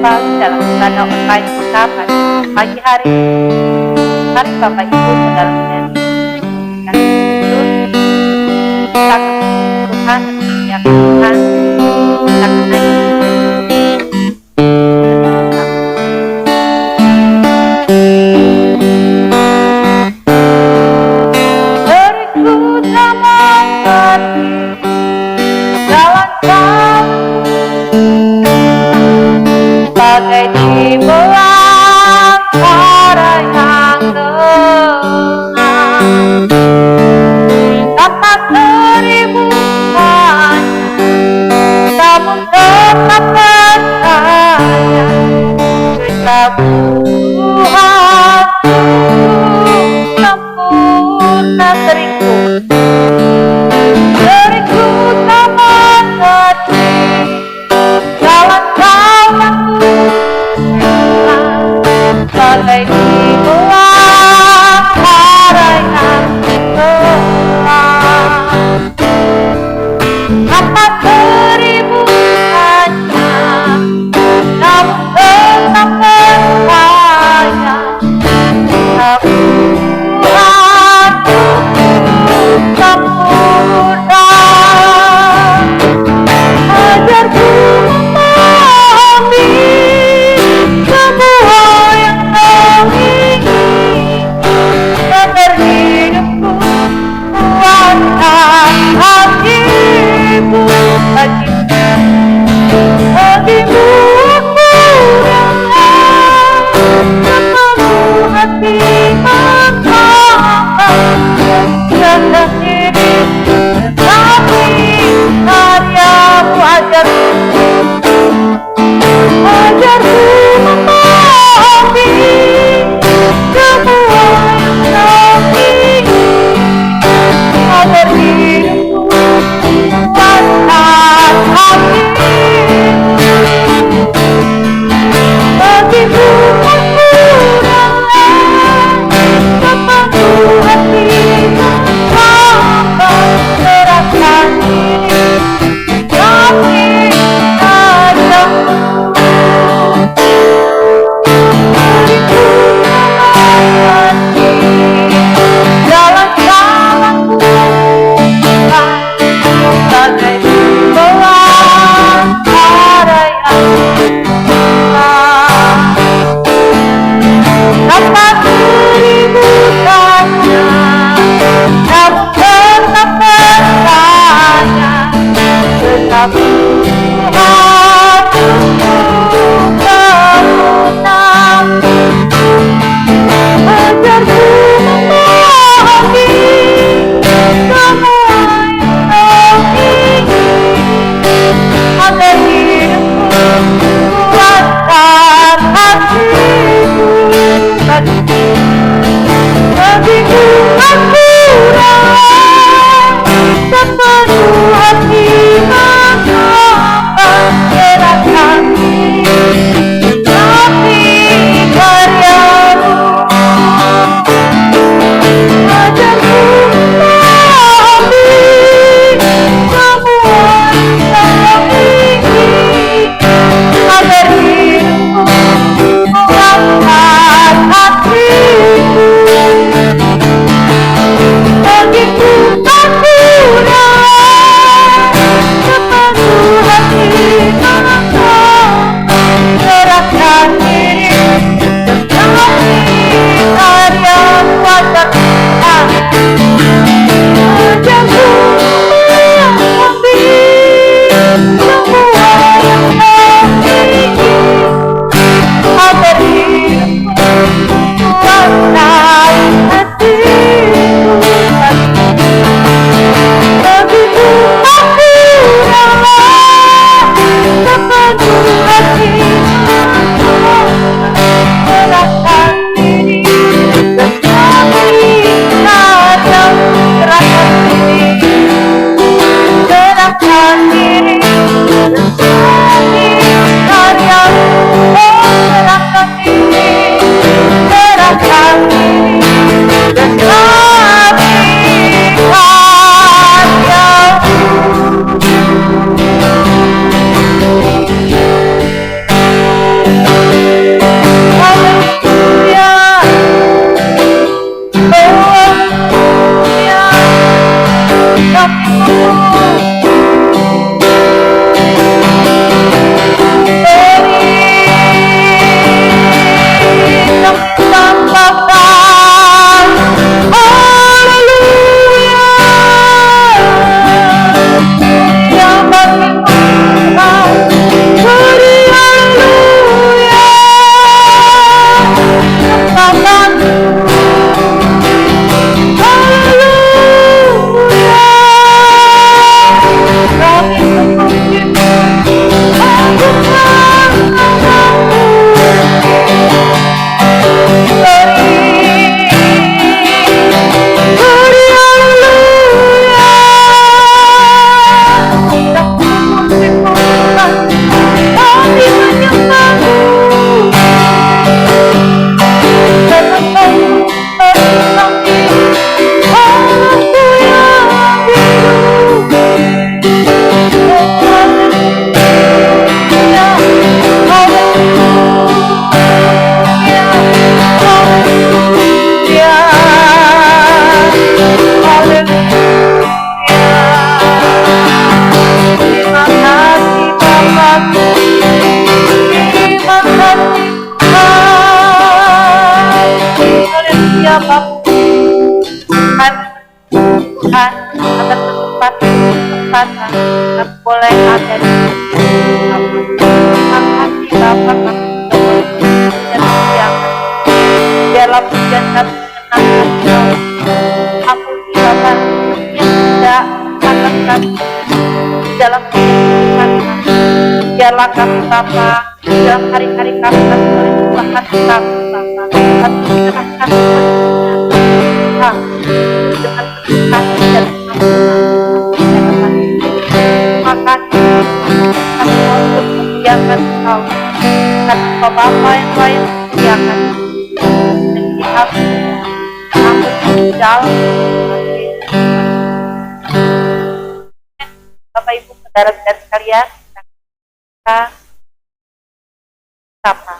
kembali dalam ibadah online kita pada pagi hari ini. Mari Bapak Ibu Saudara saudari yang kudus, kita akan Tuhan dan menyiapkan Tuhan, kita akan naik bagai di belantara yang gelap, tanpa keributan, namun tetap percaya berita Tuhan sempurna seringku tak mengerti jalan kau yang bagai di belantara yang gelap, tanpa keributannya, namun tetap percaya Tuhan sempurna. Ajarku memahami semua yang kau ingini, agar hidupku kuatkan hatimu bagimu aku rela sepenuh hati mengembangkan kehendak diri, tetapi karyamu ajarku memahami semua yang kau ingini, agar hidupku kuatkan hatimu bagimu aku rela sepenuh hati mengembangkan serahkan diri, tapi padamu beriku mengerti jalan-jalanku, bagai belantara Tuhan atas kesempatan yang boleh ada di sini. Terima kasih Bapa, kami sudah boleh dan mendiamkan biarlah pujian kami menyenangkan Kau. Ampuni Bapa yang tidak akan kami di dalam kehidupan kami. Biarlah kami Bapa dalam hari-hari kami boleh berbakat kami Bapa. Kami menyerahkan semuanya dengan kasih dan pengampunan. Terima kasih kami untuk memuliakan Kau, karena Kau Bapa yang lain memuliakan dan kita ampun dalam Bapak Ibu saudara-saudara sekalian, kita sapa.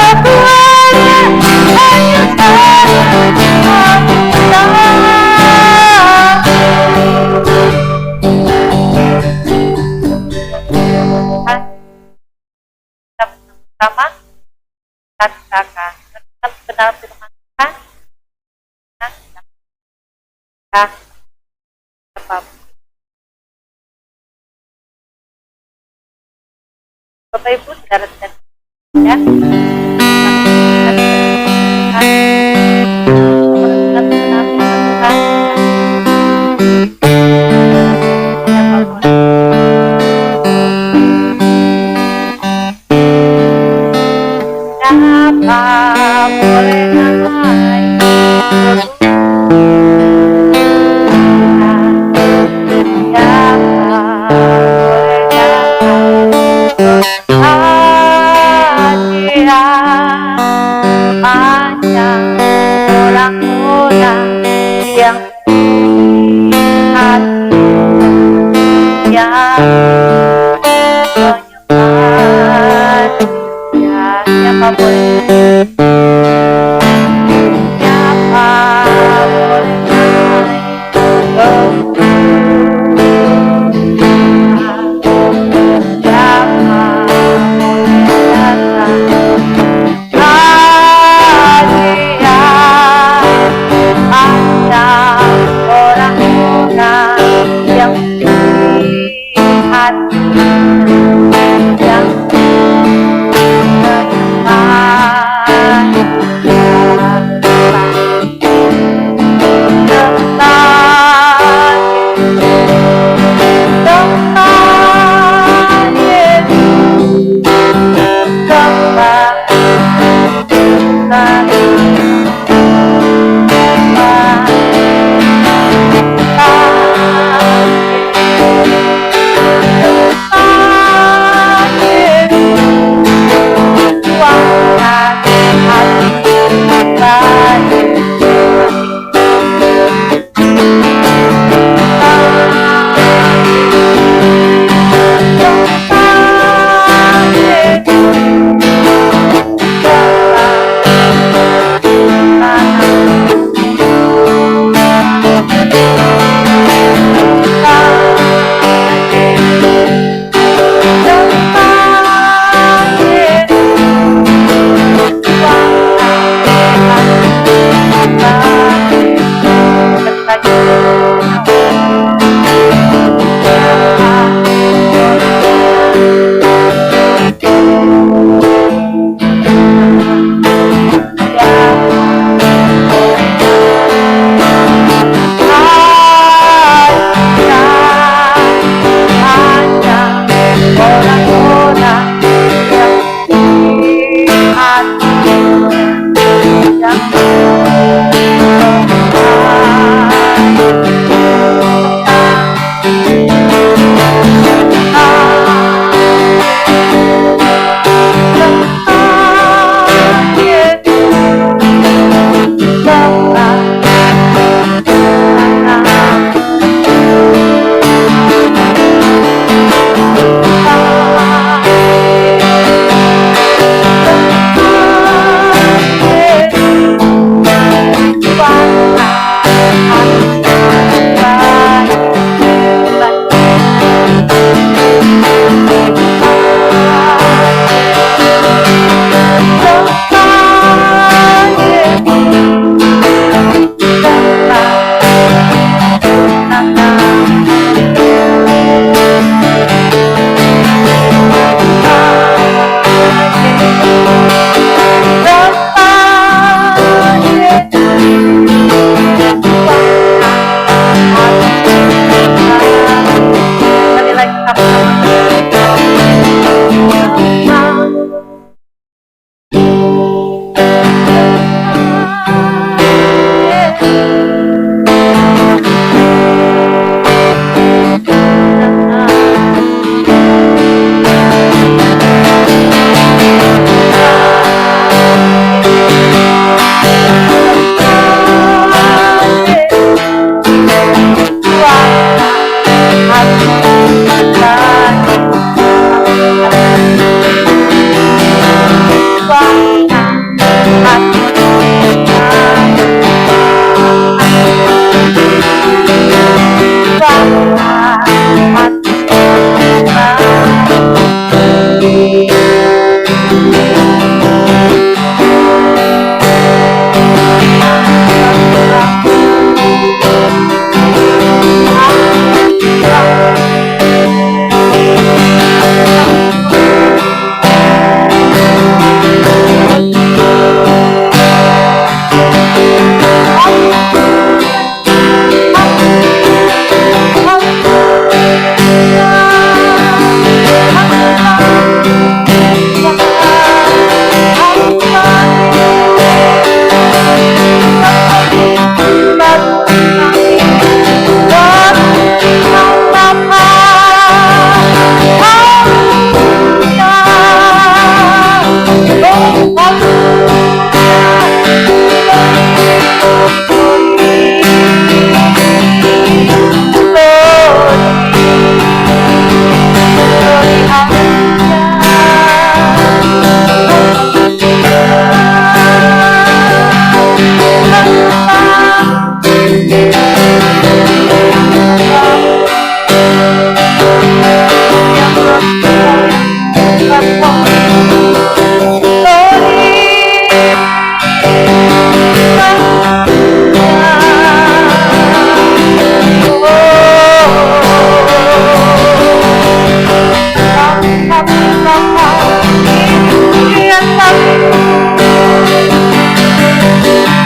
Aku ada Pertama, katakan benar firman Tuhan, kita apapun. Bapak Ibu, saudara dan ya, siapa boleh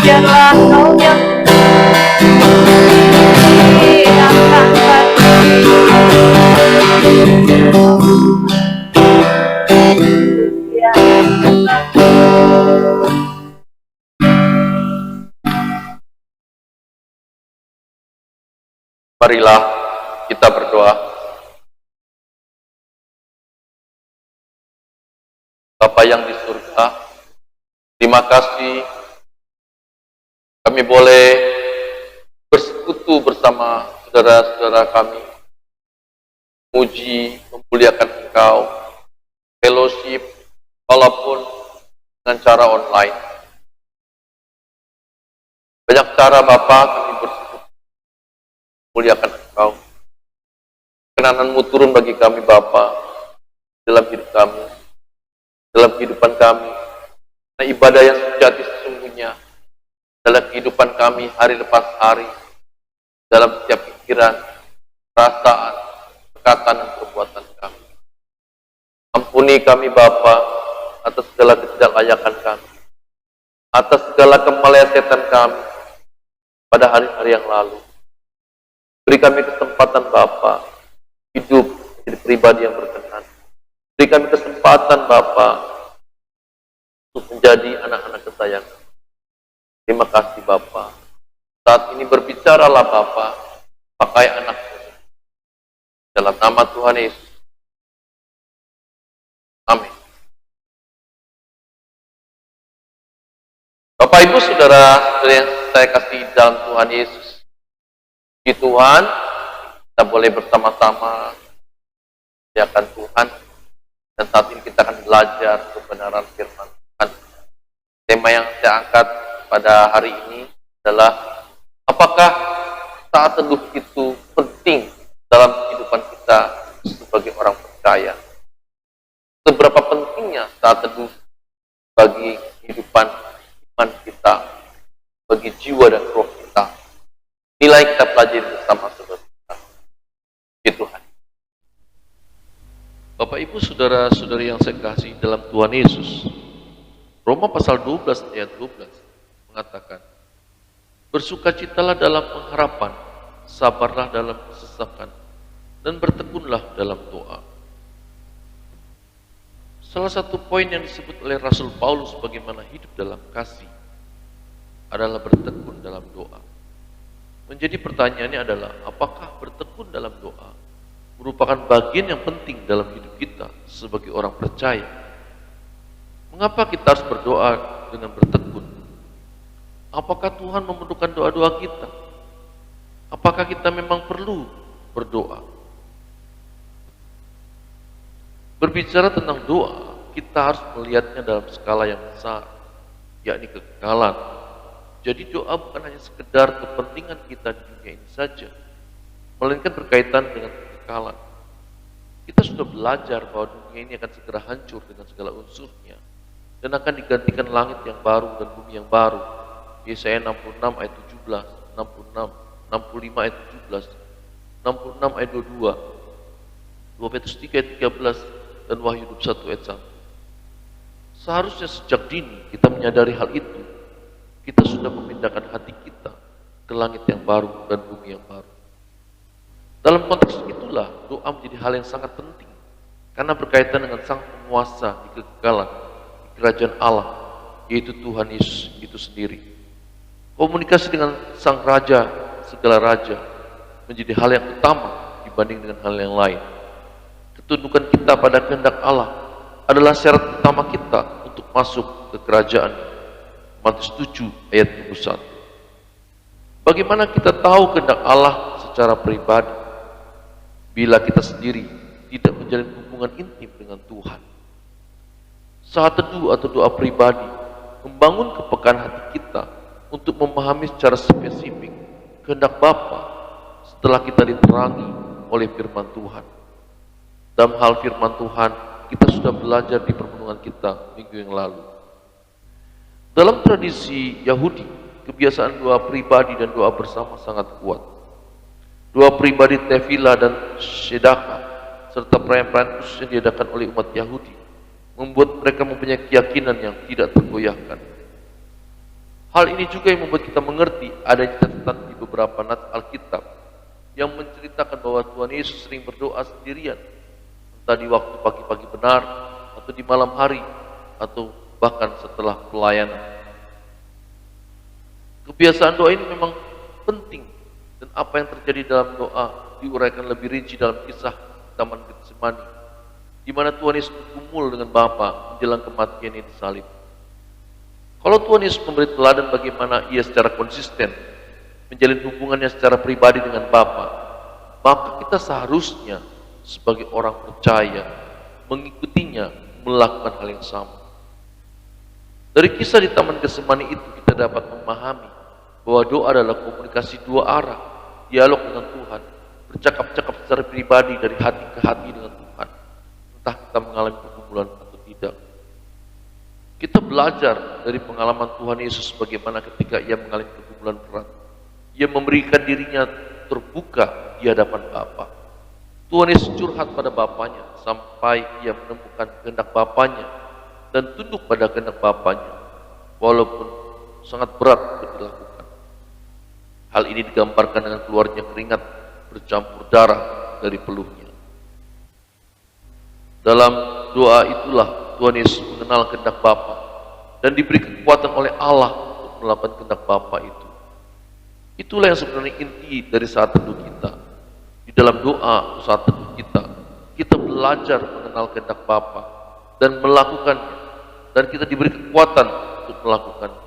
biarlah Kau yang datang Marilah kita berdoa. Bapa yang di surga, terima kasih kami boleh bersekutu bersama saudara-saudara kami, muji, memuliakan Engkau, fellowship, walaupun dengan cara online. Banyak cara Bapa kami bersekutu, memuliakan Engkau. Kenan-Mu turun bagi kami Bapa, dalam hidup kami, dalam kehidupan kami. Nah, ibadah yang sejati sesungguhnya dalam kehidupan kami hari lepas hari, dalam setiap pikiran, perasaan, perkataan dan perbuatan kami. Ampuni kami Bapa atas segala ketidaklayakan kami, atas segala kemelesetan kami pada hari-hari yang lalu. Beri kami kesempatan Bapa hidup menjadi pribadi yang berkenan. Beri kami kesempatan Bapa untuk menjadi anak-anak kesayangan. Terima kasih Bapa. Saat ini berbicaralah Bapa, pakai anak-Mu. Dalam nama Tuhan Yesus. Amin. Bapak Ibu Saudara yang saya kasih dalam Tuhan Yesus. Di Tuhan, kita boleh bersama-sama memuliakan Tuhan. Dan saat ini kita akan belajar kebenaran firman Tuhan. Tema yang saya angkat pada hari ini adalah apakah saat teduh itu penting dalam kehidupan kita sebagai orang percaya? Seberapa pentingnya saat teduh bagi kehidupan iman kita, bagi jiwa dan roh kita? Nilai kita pelajari bersama saudara kita. Di Tuhan. Bapak Ibu Saudara-saudari yang saya kasih dalam Tuhan Yesus, Roma pasal 12 ayat 12 mengatakan, bersukacitalah dalam pengharapan, sabarlah dalam kesesakan, dan bertekunlah dalam doa. Salah satu poin yang disebut oleh Rasul Paulus bagaimana hidup dalam kasih adalah bertekun dalam doa. Menjadi pertanyaannya adalah, apakah bertekun dalam doa merupakan bagian yang penting dalam hidup kita sebagai orang percaya? Mengapa kita harus berdoa dengan bertekun? Apakah Tuhan memerlukan doa-doa kita? Apakah kita memang perlu berdoa? Berbicara tentang doa, kita harus melihatnya dalam skala yang besar, yakni kekekalan. Jadi doa bukan hanya sekedar kepentingan kita di dunia ini saja, melainkan berkaitan dengan kekekalan. Kita sudah belajar bahwa dunia ini akan segera hancur dengan segala unsurnya, dan akan digantikan langit yang baru dan bumi yang baru. Yesaya 66 ayat 17, 65 ayat 17, 66 ayat 22, 2 Petrus 3 ayat 13, dan Wahyu 21 ayat 1. Seharusnya sejak dini kita menyadari hal itu. Kita sudah memindahkan hati kita ke langit yang baru dan bumi yang baru. Dalam konteks itulah doa menjadi hal yang sangat penting, karena berkaitan dengan sang penguasa di kekekalan, di kerajaan Allah, yaitu Tuhan Yesus itu sendiri. Komunikasi dengan sang raja, segala raja, menjadi hal yang utama dibanding dengan hal yang lain. Ketundukan kita pada kehendak Allah adalah syarat utama kita untuk masuk ke kerajaan. Matius 7 ayat 21. Bagaimana kita tahu kehendak Allah secara pribadi bila kita sendiri tidak menjalin hubungan intim dengan Tuhan? Saat teduh atau doa pribadi membangun kepekaan hati kita untuk memahami secara spesifik kehendak Bapa setelah kita diterangi oleh firman Tuhan. Dalam hal firman Tuhan, kita sudah belajar di permenungan kita minggu yang lalu. Dalam tradisi Yahudi, kebiasaan doa pribadi dan doa bersama sangat kuat. Doa pribadi Tefillah dan Sedekah serta perayaan-perayaan khusus yang diadakan oleh umat Yahudi membuat mereka mempunyai keyakinan yang tidak tergoyahkan. Hal ini juga yang membuat kita mengerti adanya catatan di beberapa nats Alkitab yang menceritakan bahwa Tuhan Yesus sering berdoa sendirian, entah di waktu pagi-pagi benar, atau di malam hari, atau bahkan setelah pelayanan. Kebiasaan doa ini memang penting, dan apa yang terjadi dalam doa diuraikan lebih rinci dalam kisah Taman Getsemani, di mana Tuhan Yesus bergumul dengan Bapa menjelang kematian yang disalib. Kalau Tuhan Yesus memberi teladan bagaimana ia secara konsisten menjalin hubungannya secara pribadi dengan Bapa, maka kita seharusnya sebagai orang percaya mengikutinya melakukan hal yang sama. Dari kisah di Taman Getsemani itu kita dapat memahami bahwa doa adalah komunikasi dua arah, dialog dengan Tuhan, bercakap-cakap secara pribadi dari hati ke hati dengan Tuhan, entah kita mengalami pergumulan atau tidak. Kita belajar dari pengalaman Tuhan Yesus bagaimana ketika ia mengalami pergumulan berat, ia memberikan dirinya terbuka di hadapan Bapa. Tuhan Yesus curhat pada Bapanya sampai ia menemukan kehendak Bapanya dan tunduk pada kehendak Bapanya, walaupun sangat berat untuk dilakukan. Hal ini digambarkan dengan keluarnya keringat bercampur darah dari peluhnya. Dalam doa itulah Tuhan Yesus mengenal kehendak Bapa dan diberi kekuatan oleh Allah untuk melakukan kehendak Bapa itu. Itulah yang sebenarnya inti dari saat teduh kita. Di dalam doa saat teduh kita belajar mengenal kehendak Bapa dan melakukannya, dan kita diberi kekuatan untuk melakukannya.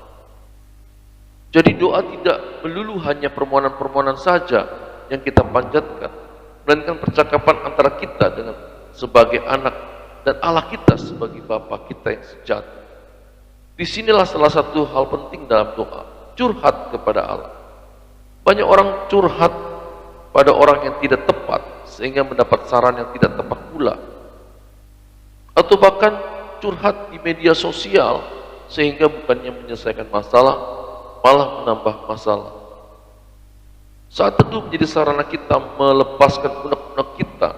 Jadi doa tidak melulu hanya permohonan-permohonan saja yang kita panjatkan, melainkan percakapan antara kita dengan sebagai anak dan Allah kita sebagai Bapa kita yang sejati. Disinilah salah satu hal penting dalam doa, curhat kepada Allah. Banyak orang curhat pada orang yang tidak tepat sehingga mendapat saran yang tidak tepat pula, atau bahkan curhat di media sosial sehingga bukannya menyelesaikan masalah, malah menambah masalah. Saat teduh menjadi sarana kita melepaskan unek-unek kita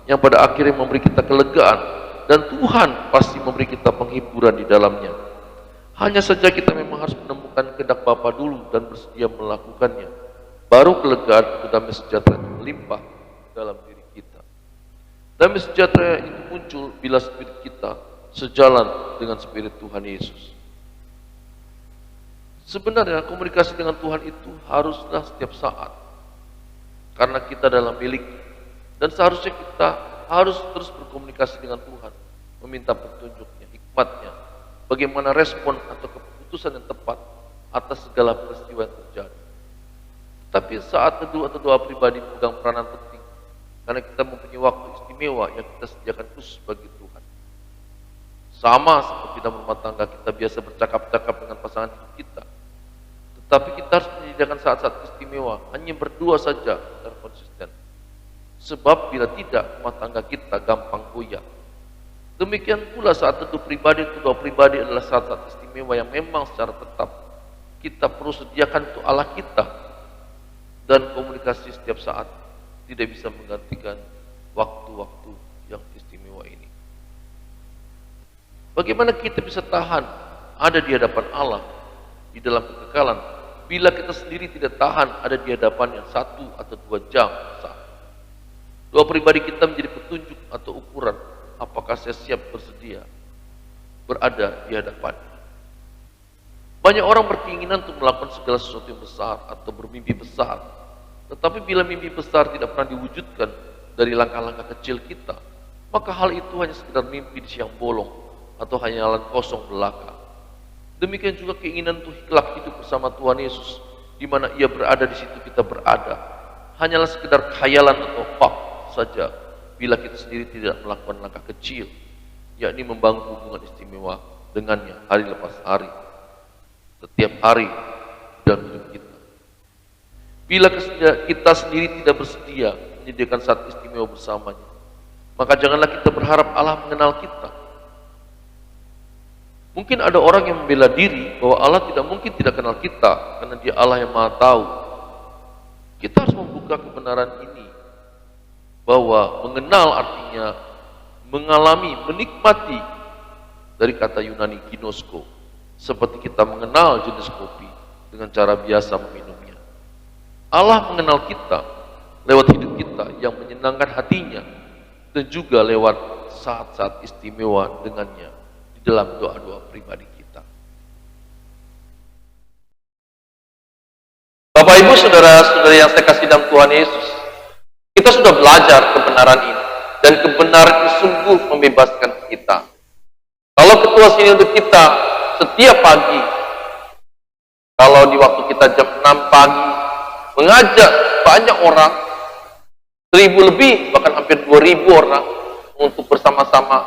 yang pada akhirnya memberi kita kelegaan, dan Tuhan pasti memberi kita penghiburan di dalamnya. Hanya saja kita memang harus menemukan kehendak Bapa dulu dan bersedia melakukannya. Baru kelegaan dan damai sejahtera itu melimpah dalam diri kita. Damai sejahtera itu muncul bila spirit kita sejalan dengan spirit Tuhan Yesus. Sebenarnya komunikasi dengan Tuhan itu haruslah setiap saat, karena kita dalam milik, dan seharusnya kita harus terus berkomunikasi dengan Tuhan, meminta petunjuknya, hikmatnya, bagaimana respon atau keputusan yang tepat atas segala peristiwa yang terjadi. Tapi saat teduh atau doa pribadi memegang peranan penting, karena kita mempunyai waktu istimewa yang kita sediakan khusus bagi Tuhan. Sama seperti dalam rumah tangga kita biasa bercakap-cakap dengan pasangan hidup kita, tetapi kita harus menyediakan saat-saat istimewa hanya berdua saja secara konsisten. Sebab bila tidak, rumah tangga kita gampang goyah. Demikian pula saat teduh pribadi atau doa pribadi adalah saat-saat istimewa yang memang secara tetap kita perlu sediakan untuk Allah kita. Dan komunikasi setiap saat tidak bisa menggantikan waktu-waktu yang istimewa ini. Bagaimana kita bisa tahan ada di hadapan Allah di dalam kekekalan bila kita sendiri tidak tahan ada di hadapannya 1 atau 2 jam saat. Doa pribadi kita menjadi petunjuk atau ukuran apakah saya siap bersedia berada di hadapannya. Banyak orang berkeinginan untuk melakukan segala sesuatu yang besar atau bermimpi besar, tetapi bila mimpi besar tidak pernah diwujudkan dari langkah-langkah kecil kita, maka hal itu hanya sekedar mimpi di siang bolong atau hanyalah kosong belaka. Demikian juga keinginan untuk kelak hidup bersama Tuhan Yesus, di mana Ia berada di situ kita berada, hanyalah sekedar khayalan atau fakt saja bila kita sendiri tidak melakukan langkah kecil, yakni membangun hubungan istimewa dengannya hari lepas hari, setiap hari dalam hidup kita. Bila kita sendiri tidak bersedia menyediakan saat istimewa bersamanya, maka janganlah kita berharap Allah mengenal kita. Mungkin ada orang yang membela diri bahwa Allah tidak mungkin tidak kenal kita karena Dia Allah yang Maha Tahu. Kita harus membuka kebenaran ini, bahwa mengenal artinya mengalami, menikmati, dari kata Yunani ginosko, seperti kita mengenal jenis kopi dengan cara biasa meminumnya. Allah mengenal kita lewat hidup kita yang menyenangkan hatinya dan juga lewat saat-saat istimewa dengannya di dalam doa-doa pribadi kita. Bapak Ibu saudara-saudari yang saya kasih dalam Tuhan Yesus, kita sudah belajar kebenaran ini dan kebenaran ini sungguh membebaskan kita. Kalau ketua sinode kita setiap pagi, kalau di waktu kita jam 6 pagi mengajak banyak orang, 1.000 lebih, bahkan hampir 2.000 orang untuk bersama-sama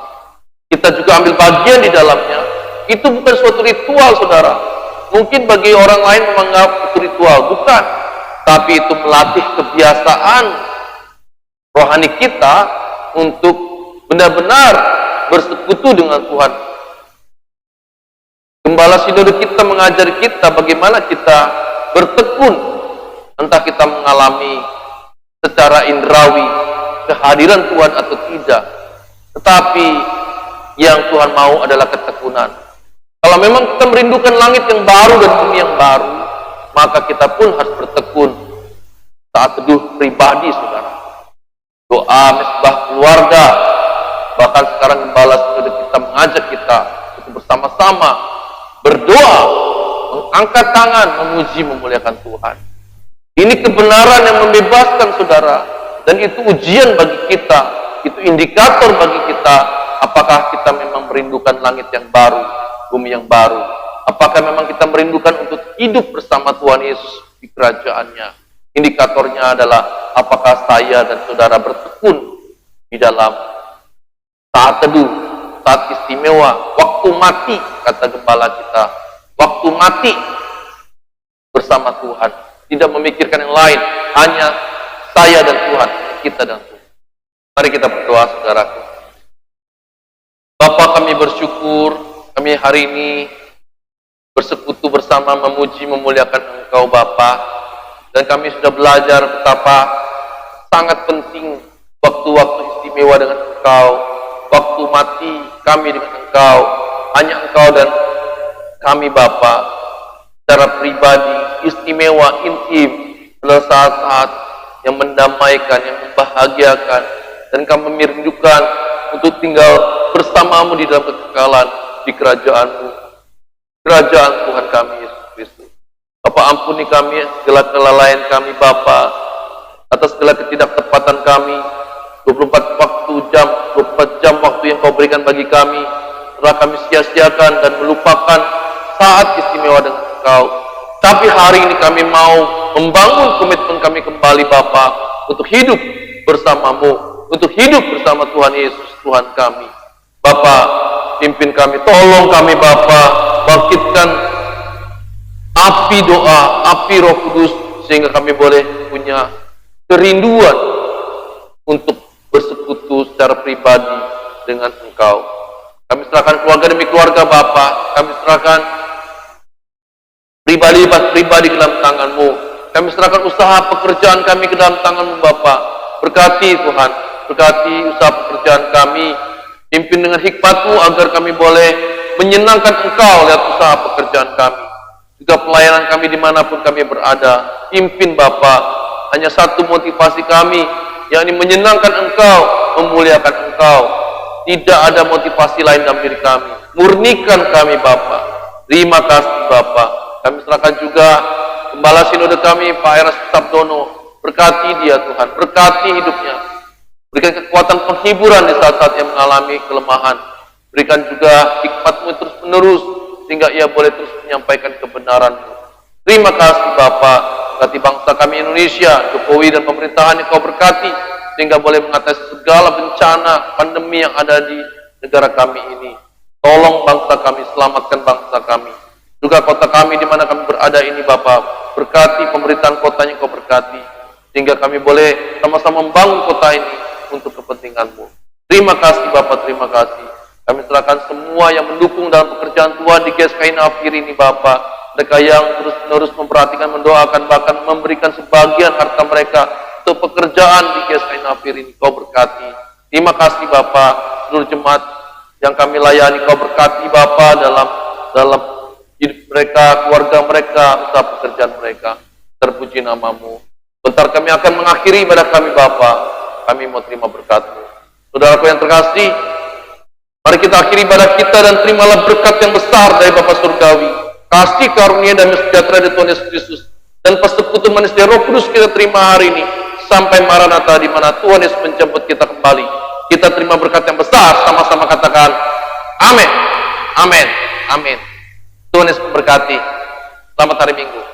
kita juga ambil bagian di dalamnya, itu bukan suatu ritual, saudara. Mungkin bagi orang lain menganggap itu ritual, bukan, tapi itu melatih kebiasaan rohani kita untuk benar-benar bersekutu dengan Tuhan. Gembala sinode kita mengajari kita bagaimana kita bertekun, entah kita mengalami secara indrawi kehadiran Tuhan atau tidak, tetapi yang Tuhan mau adalah ketekunan. Kalau memang kita merindukan langit yang baru dan bumi yang baru, maka kita pun harus bertekun saat teduh pribadi, saudara. Doa mesbah keluarga, bahkan sekarang gembala sinode kita mengajak kita untuk bersama-sama berdoa, mengangkat tangan, memuji, memuliakan Tuhan. Ini kebenaran yang membebaskan, saudara, dan itu ujian bagi kita, itu indikator bagi kita, apakah kita memang merindukan langit yang baru, bumi yang baru, apakah memang kita merindukan untuk hidup bersama Tuhan Yesus di kerajaannya. Indikatornya adalah apakah saya dan saudara bertekun di dalam saat teduh, saat istimewa, waktu mati, kata gembala kita, waktu mati bersama Tuhan, tidak memikirkan yang lain, hanya saya dan Tuhan, kita dan Tuhan. Mari kita berdoa, saudaraku. Bapa, kami bersyukur, kami hari ini bersekutu bersama memuji, memuliakan Engkau Bapa, dan kami sudah belajar betapa sangat penting waktu-waktu istimewa dengan Engkau, waktu mati kami dengan Engkau, hanya Engkau dan kami Bapa, secara pribadi, istimewa, intim, adalah saat-saat yang mendamaikan, yang membahagiakan, dan kami merindukan untuk tinggal bersamamu di dalam kekekalan di kerajaan-Mu, kerajaan Tuhan kami Yesus Kristus. Bapa, ampuni kami segala kelalaian kami Bapa, atas segala ketidaktepatan kami. 24 jam waktu yang Kau berikan bagi kami telah kami sia-siakan dan melupakan saat istimewa dengan Engkau. Tapi hari ini kami mau membangun komitmen kami kembali Bapa, untuk hidup bersama-Mu, untuk hidup bersama Tuhan Yesus Tuhan kami. Bapa, pimpin kami, tolong kami Bapa, bangkitkan api doa, api Roh Kudus, sehingga kami boleh punya kerinduan untuk bersekutu secara pribadi dengan Engkau. Kami serahkan keluarga demi keluarga Bapa, kami serahkan pribadi ke dalam tangan-Mu, kami serahkan usaha pekerjaan kami ke dalam tangan-Mu Bapa. Berkati Tuhan, berkati usaha pekerjaan kami, pimpin dengan hikmat-Mu agar kami boleh menyenangkan Engkau lewat usaha pekerjaan kami. Juga pelayanan kami dimanapun kami berada, pimpin Bapa. Hanya satu motivasi kami, yakni menyenangkan Engkau, memuliakan Engkau. Tidak ada motivasi lain dalam diri kami. Murnikan kami Bapa. Terima kasih Bapa. Kami serahkan juga gembala sinode kami, Pak Eras Sabdono. Berkati dia Tuhan, berkati hidupnya. Berikan kekuatan penghiburan di saat-saat yang mengalami kelemahan. Berikan juga hikmat-Mu terus menerus, sehingga ia boleh terus menyampaikan kebenaran-Mu. Terima kasih Bapa. Berkati bangsa kami Indonesia, Jokowi dan pemerintahan yang Kau berkati, sehingga boleh mengatasi segala bencana pandemi yang ada di negara kami ini. Tolong bangsa kami, selamatkan bangsa kami. Juga kota kami di mana kami berada ini Bapa, berkati pemerintahan kotanya Kau berkati, sehingga kami boleh sama-sama membangun kota ini untuk kepentingan-Mu. Terima kasih Bapa, terima kasih. Kami serahkan semua yang mendukung dalam pekerjaan Tuhan di GSKI Nafir ini Bapa. Mereka yang terus-menerus memperhatikan, mendoakan, bahkan memberikan sebagian harta mereka untuk pekerjaan di GSKI Nafir ini. Kau berkati. Terima kasih Bapa. Seluruh jemaat yang kami layani Kau berkati Bapa dalam hidup mereka, mereka, keluarga mereka, usaha pekerjaan mereka. Terpuji namamu. Bentar kami akan mengakhiri ibadah kami Bapa. Kami mau terima berkat-Mu. Saudaraku yang terkasih, mari kita akhiri ibadah kita dan terimalah berkat yang besar dari Bapa Surgawi. Kasih karunia dan sejahtera dari Tuhan Yesus Kristus dan persekutuan manis dari Roh Kudus kita terima hari ini sampai Maranatha di mana Tuhan Yesus menjemput kita kembali. Kita terima berkat yang besar, sama-sama katakan amin. Amin. Amin. Tuhan Yesus memberkati. Selamat hari Minggu.